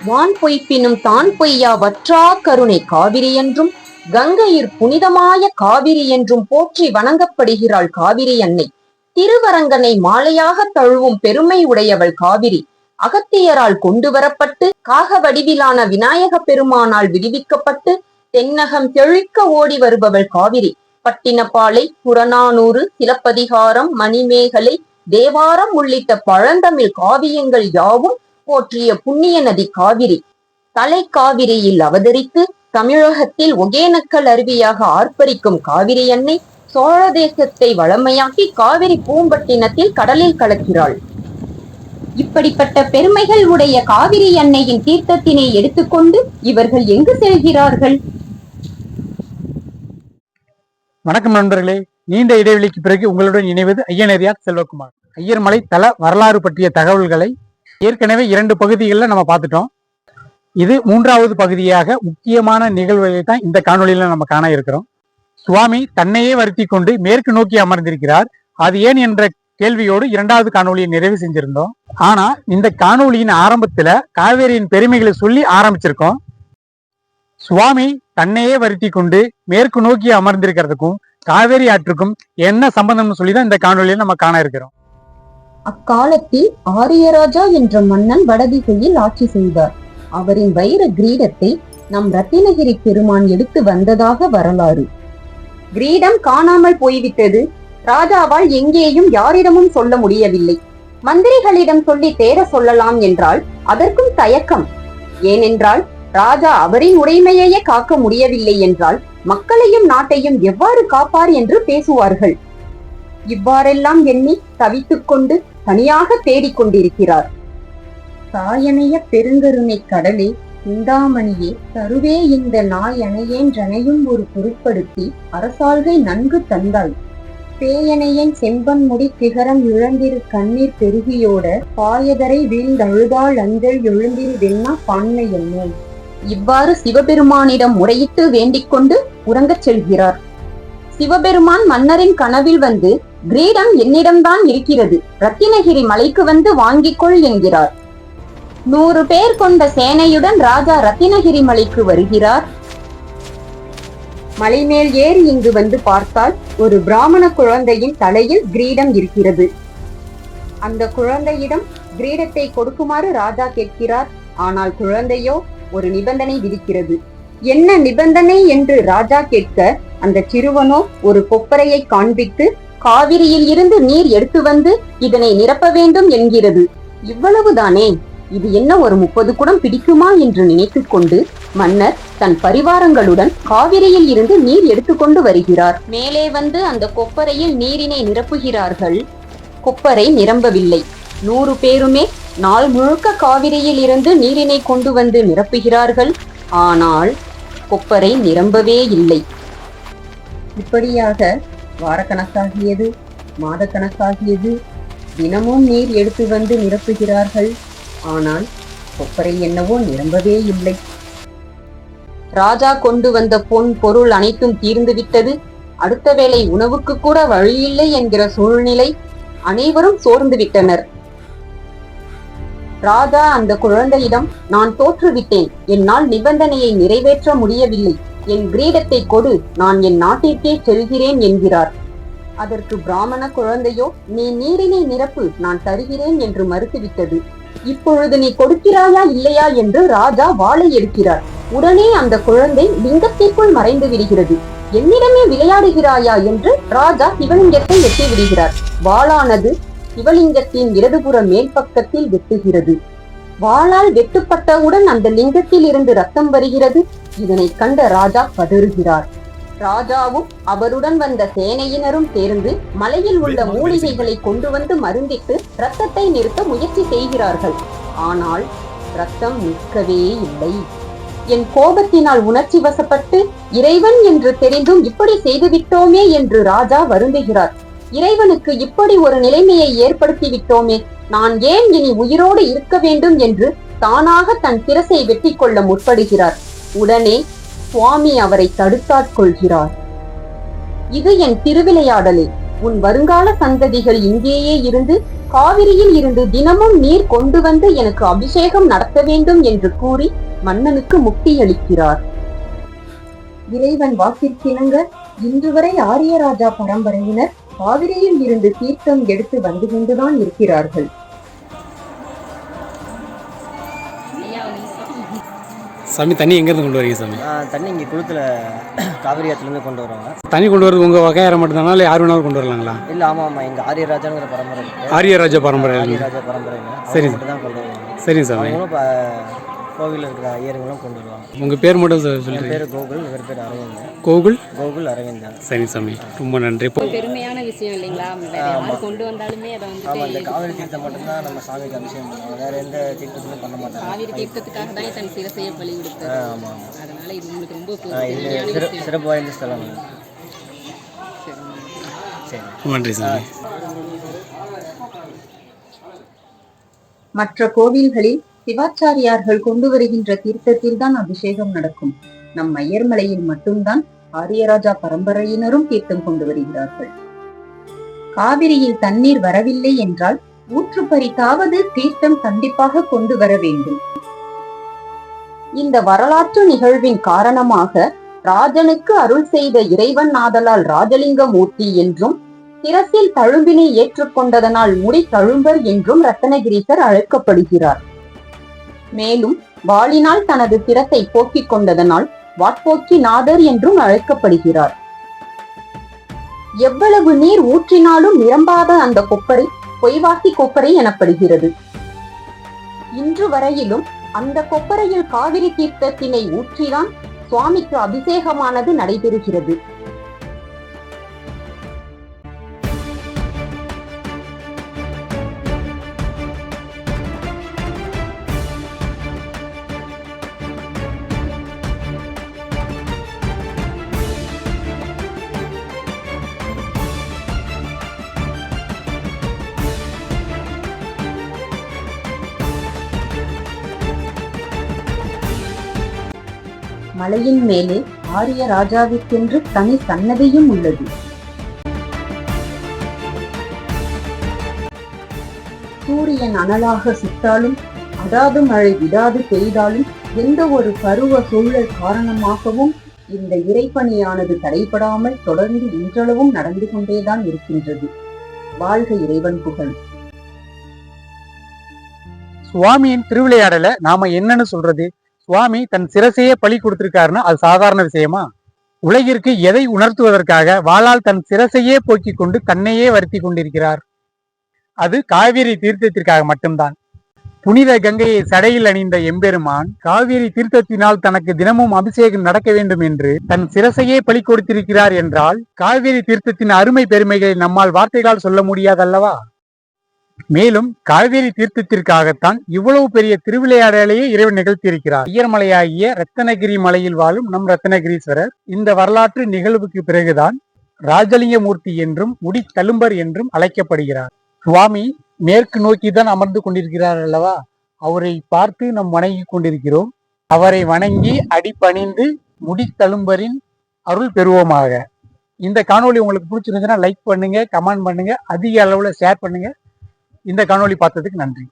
வான் பொய்ப்பினும் தான் பொய்யா வற்றா கருணை காவிரி என்றும் கங்கையிற் புனிதமாய காவிரி என்றும் போற்றி வணங்கப்படுகிறாள் காவிரி அன்னை. திருவரங்கனை மாலையாக தழுவும் பெருமை உடையவள் காவிரி. அகத்தியரால் கொண்டு வரப்பட்டு காக வடிவிலான விநாயக பெருமானால் விடுவிக்கப்பட்டு தென்னகம் செழிக்க ஓடி வருபவள் காவிரி. பட்டினப்பாலை, புறநானூறு, சிலப்பதிகாரம், மணிமேகலை, தேவாரம் உள்ளிட்ட பழந்தமிழ் காவியங்கள் யாவும் போற்றிய புண்ணிய நதி காவிரி. தலை காவிரியில் அவதரித்து தமிழகத்தில் ஒகேனக்கல் அருவியாக ஆர்ப்பரிக்கும் காவிரி அன்னை சோழ தேசத்தை வளமையாக்கி காவிரி பூம்பட்டினத்தில் கடலில் கலக்கிறாள். இப்படிப்பட்ட பெருமைகள் உடைய காவிரி அன்னையின் தீர்த்தத்தினை எடுத்துக்கொண்டு இவர்கள் எங்கு செல்கிறார்கள்? வணக்கம் நண்பர்களே, நீண்ட இடைவெளிக்கு பிறகு உங்களுடன் இணைவது ஐயனரியார் செல்வகுமார். ஐயர்மலை தல வரலாறு பற்றிய தகவல்களை ஏற்கனவே 2 பகுதிகளில் நம்ம பார்த்துட்டோம். இது 3வது பகுதியாக முக்கியமான நிகழ்வுகளை தான் இந்த காணொலியில நம்ம காண இருக்கிறோம். சுவாமி தன்னையே வருத்தி கொண்டு மேற்கு நோக்கி அமர்ந்திருக்கிறார். அது ஏன் என்ற கேள்வியோடு 2வது காணொலியை நிறைவு செஞ்சிருந்தோம். ஆனா இந்த காணொலியின் ஆரம்பத்துல காவேரியின் பெருமைகளை சொல்லி ஆரம்பிச்சிருக்கோம். சுவாமி தன்னையே வருத்தி கொண்டு மேற்கு நோக்கி அமர்ந்திருக்கிறதுக்கும் காவேரி ஆற்றுக்கும் என்ன சம்பந்தம்னு சொல்லிதான் இந்த காணொலியை நம்ம காண இருக்கிறோம். அக்காலத்தில் ஆரியராஜா என்ற மன்னன் வடதிசையில் ஆட்சி செய்தார். அவரின் வைர கிரீடத்தை நம் ரத்தினகிரி பெருமான் எடுத்து வந்ததாக வரலாறு. கிரீடம் காணாமல் போய்விட்டது. ராஜாவால் எங்கேயும் யாரிடமும் சொல்ல முடியவில்லை. மந்திரிகளிடம் சொல்லி தேட சொல்லலாம் என்றால் அதற்கும் தயக்கம். ஏனென்றால் ராஜா அவரின் உடைமையையே காக்க முடியவில்லை என்றால் மக்களையும் நாட்டையும் எவ்வாறு காப்பார் என்று பேசுவார்கள். இவ்வாறெல்லாம் எண்ணி தவித்துக் கொண்டு தனியாக தேடிக்கொண்டிருக்கிறார். தாயனைய பெருங்கருணை கடலே, சிந்தாமணியே, தருவே இந்த நாயனையேன்றனையும் ஒரு பொருட்படுத்தி அரசாள்கை நன்கு தந்தாய். பேயனையன் செம்பன் முடி சிகரம் இழந்திரு கண்ணீர் பெருகியோட பாயதரை வீழ்ந்தழுதாள் அஞ்சல் எழுந்திரு வெண்ணா பான்மை என்னோ. இவ்வாறு சிவபெருமானிடம் முறையிட்டு வேண்டிக் கொண்டு உறங்கச் செல்கிறார். சிவபெருமான் மன்னரின் கனவில் வந்து, கிரீடம் என்னிடம்தான் இருக்கிறது, ரத்தினகிரி மலைக்கு வந்து வாங்கிக்கொள் என்கிறார். 100 பேர் கொண்ட சேனையுடன் ராஜா ரத்தினகிரி மலைக்கு வருகிறார். மலைமேல் ஏறி இங்கு வந்து பார்த்தால் ஒரு பிராமண குழந்தையின் தலையில் கிரீடம் இருக்கிறது. அந்த குழந்தையிடம் கிரீடத்தை கொடுக்குமாறு ராஜா கேட்கிறார். ஆனால் குழந்தையோ ஒரு நிபந்தனை விதிக்கிறது. என்ன நிபந்தனை என்று ராஜா கேட்க, அந்த சிறுவனோ ஒரு கொப்பரையை காண்பித்து காவிரியில் இருந்து நீர் எடுத்து வந்து இதனை நிரப்ப வேண்டும் என்கிறது. இவ்வளவுதானே, இது என்ன ஒரு 30 குடம் பிடிக்குமா என்று நினைத்து கொண்டு மன்னர் தன் பரிவாரங்களுடன் காவிரியில் இருந்து நீர் எடுத்துக்கொண்டு வருகிறார். மேலே வந்து அந்த கொப்பரையில் நீரினை நிரப்புகிறார்கள். கொப்பரை நிரம்பவில்லை. 100 பேருமே நாள் முழுக்க காவிரியில் இருந்து நீரினை கொண்டு வந்து நிரப்புகிறார்கள். ஆனால் கொப்பரை நிரம்பவே இல்லை. இப்படியாக வாரக்கணக்காகியது, மாதக்கணக்காகியது. தினமும் நீர் எடுத்து வந்து நிரப்புகிறார்கள். ஆனால் கொப்பரை என்னவோ நிரம்பவே இல்லை. ராஜா கொண்டு வந்த பொன் பொருள் அனைத்தும் தீர்ந்துவிட்டது. அடுத்த வேளை உணவுக்கு கூட வழியில்லை என்கிற சூழ்நிலை. அனைவரும் சோர்ந்து விட்டனர். ராஜா அந்த குழந்தையிடம், நான் தோற்றுவிட்டேன், என்னால் நிபந்தனையை நிறைவேற்ற முடியவில்லை, என் கிரீடத்தை கொடு, நான் என் நாட்டிற்கே செல்கிறேன் என்கிறார். அதற்கு பிராமண குழந்தையோ, நீ நீரினை நிரப்பு, நான் தருகிறேன் என்று மறுத்துவிட்டது. இப்பொழுது நீ கொடுக்கிறாயா இல்லையா என்று ராஜா வாளை எடுக்கிறார். உடனே அந்த குழந்தை லிங்கத்திற்குள் மறைந்து விடுகிறது. என்னிடமே விளையாடுகிறாயா என்று ராஜா சிவலிங்கத்தை வெட்டி விடுகிறார். வாளானது சிவலிங்கத்தின் இடதுபுற மேல் பக்கத்தில் வெட்டுகிறது. வாளால் வெட்டுப்பட்டவுடன் அந்த லிங்கத்தில் இருந்து ரத்தம் வருகிறது. இதனை கண்ட ராஜா பதறுகிறார். ராஜாவும் அவருடன் வந்த சேனையினரும் சேர்ந்து மலையில் உள்ள மூலிகைகளை கொண்டு வந்து மருந்திட்டு ரத்தத்தை நிறுத்த முயற்சி செய்கிறார்கள். ஆனால் ரத்தம் நிற்கவே இல்லை. என் கோபத்தினால் உணர்ச்சி வசப்பட்டு இறைவன் என்று தெரிந்தும் இப்படி செய்துவிட்டோமே என்று ராஜா வருந்துகிறார். இறைவனுக்கு இப்படி ஒரு நிலைமையை ஏற்படுத்தி விட்டோமே, நான் ஏன் இனி உயிரோடு இருக்க வேண்டும் என்று தானாக தன் சிரசை வெட்டி கொள்ள முற்படுகிறார். உடனே சுவாமி அவரை தடுத்தாட்கொள்கிறார். இது என் திருவிளையாடலே. உன் வருங்கால சந்ததிகள் இங்கேயே இருந்து காவிரியில் இருந்து தினமும் நீர் கொண்டு வந்து எனக்கு அபிஷேகம் நடத்த வேண்டும் என்று கூறி மன்னனுக்கு முக்தியளிக்கிறார். இறைவன் வாக்கிற்கிணங்க இன்று வரை ஆரியராஜா பரம்பரையினர் காவிரியில் இருந்து தீர்த்தம் எடுத்து வந்து கொண்டுதான் இருக்கிறார்கள். சாமி தண்ணி எங்கேருந்து கொண்டு வரீங்க சாமி? தண்ணி இங்கே குளத்தில் காவிரி ஆற்றுலேருந்து கொண்டு வருவாங்க. தண்ணி கொண்டு வரது உங்கள் வகையாரம் மட்டும்தானா இல்லை யார் வேணாலும் கொண்டு வரலாங்களா? இல்லை, ஆமாம், எங்கள் ஆரியராஜாங்கிற பரம்பரை இருக்குது. ஆரியராஜா பரம்பரை. ஆரியராஜா பரம்பரைங்க. சரி தான் கொண்டு வருவாங்க. சரிங்க சாமி. அவங்களும் இப்போ கோவிலில் இருக்கிற ஐயருங்களும் கொண்டு வருவாங்க. உங்கள் பேர் மட்டும் என் சொல்லுங்கள். பேர் கோகுல், இவர் பேர் அரவிந்தன். கோகுல் அரவிந்தன். சரி சாமி, ரொம்ப நன்றி. பெருமையான விஷயம் இல்லைங்களா? யார் கொண்டு வந்தாலுமே அதை ஆமாம், இந்த காவிரி தீர்த்தம் மட்டும்தான் நம்ம சாமிக்கு அபிஷேகம் பண்ணுவோம். வேறு எந்த தீர்த்தத்திலும் பண்ண மாட்டாங்க. காவிரி தீர்த்தத்துக்காக தான் தன் சிரசையை பலி கொடுத்தது. ஆமாம், அதனால இது உங்களுக்கு ரொம்ப இது சிறப்பு வாய்ந்த ஸ்தலம். சரி, நன்றி சாமி. மற்ற கோவில்களில் சிவாச்சாரியார்கள் கொண்டு வருகின்ற தீர்த்தத்தில் தான் அபிஷேகம் நடக்கும். நம் ஐயர்மலையில் மட்டும்தான் ஆரியராஜா பரம்பரையினரும் தீர்த்தம் கொண்டு வருகிறார்கள். காவிரியில் தண்ணீர் வரவில்லை என்றால் ஊற்று பறித்தாவது தீர்த்தம் கண்டிப்பாக கொண்டு வர வேண்டும். இந்த வரலாற்று நிகழ்வின் காரணமாக ராஜனுக்கு அருள் செய்த இறைவன் ஆதலால் ராஜலிங்க மூர்த்தி என்றும், சிரசில் தழும்பினை ஏற்றுக்கொண்டதனால் முடி தழும்பர் என்றும் ரத்னகிரீசர் அழைக்கப்படுகிறார். மேலும் வாளினால் தனது சிரத்தை போக்கிக் கொண்டதனால் வாட்போக்கி நாதர் என்றும் அழைக்கப்படுகிறார். எவ்வளவு நீர் ஊற்றினாலும் நிரம்பாத அந்த கொப்பரை பொய்வாசி கொப்பரை எனப்படுகிறது. இன்று வரையிலும் அந்த கொப்பரையில் காவிரி தீர்த்தத்தினை ஊற்றிதான் சுவாமிக்கு அபிஷேகமானது நடைபெறுகிறது. மலையின் மேலே ஆரிய ராஜாவிற்கென்று தனி சன்னதியும் உள்ளது. சூரியன் அனலாக சுட்டாலும், அடாது மழை விடாது பெய்தாலும், எந்த ஒரு பருவ சூழல் காரணமாகவும் இந்த இறைப்பணியானது தடைபடாமல் தொடர்ந்து இன்றளவும் நடந்து கொண்டேதான் இருக்கின்றது. வாழ்க இறைவன் புகழ். சுவாமியின் திருவிளையாடல நாம என்னன்னு சொல்றது? சுவாமி தன் சிரசையே பலி கொடுத்திருக்காருன்னா அது சாதாரண விஷயமா? உலகிற்கு எதை உணர்த்துவதற்காக வாளால் தன் சிரசையே போக்கிக் கொண்டு தன்னையே வருத்தி கொண்டிருக்கிறார்? அது காவிரி தீர்த்தத்திற்காக மட்டும்தான். புனித கங்கையை சடையில் அணிந்த எம்பெருமான் காவிரி தீர்த்தத்தினால் தனக்கு தினமும் அபிஷேகம் நடக்க வேண்டும் என்று தன் சிரசையே பலி கொடுத்திருக்கிறார் என்றால் காவிரி தீர்த்தத்தின் அருமை பெருமைகளை நம்மால் வார்த்தைகளால் சொல்ல முடியாதல்லவா? மேலும் காவிரி தீர்த்தத்திற்காகத்தான் இவ்வளவு பெரிய திருவிளையாடலையே இறைவன் நிகழ்த்தியிருக்கிறார். ஐயர்மலையாகிய ரத்னகிரி மலையில் வாழும் நம் ரத்னகிரீஸ்வரர் இந்த வரலாற்று நிகழ்வுக்கு பிறகுதான் ராஜலிங்க மூர்த்தி என்றும் முடி தழும்பர் என்றும் அழைக்கப்படுகிறார். சுவாமி மேற்கு நோக்கி தான் அமர்ந்து கொண்டிருக்கிறார் அல்லவா? அவரை பார்த்து நாம் வணங்கி கொண்டிருக்கிறோம். அவரை வணங்கி அடிபணிந்து முடி தழும்பரின் அருள் பெறுவோமாக. இந்த காணொலி உங்களுக்கு பிடிச்சிருந்துச்சுன்னா லைக் பண்ணுங்க, கமெண்ட் பண்ணுங்க, அதிக அளவுல ஷேர் பண்ணுங்க. இந்த காணொளி பார்த்ததுக்கு நன்றி.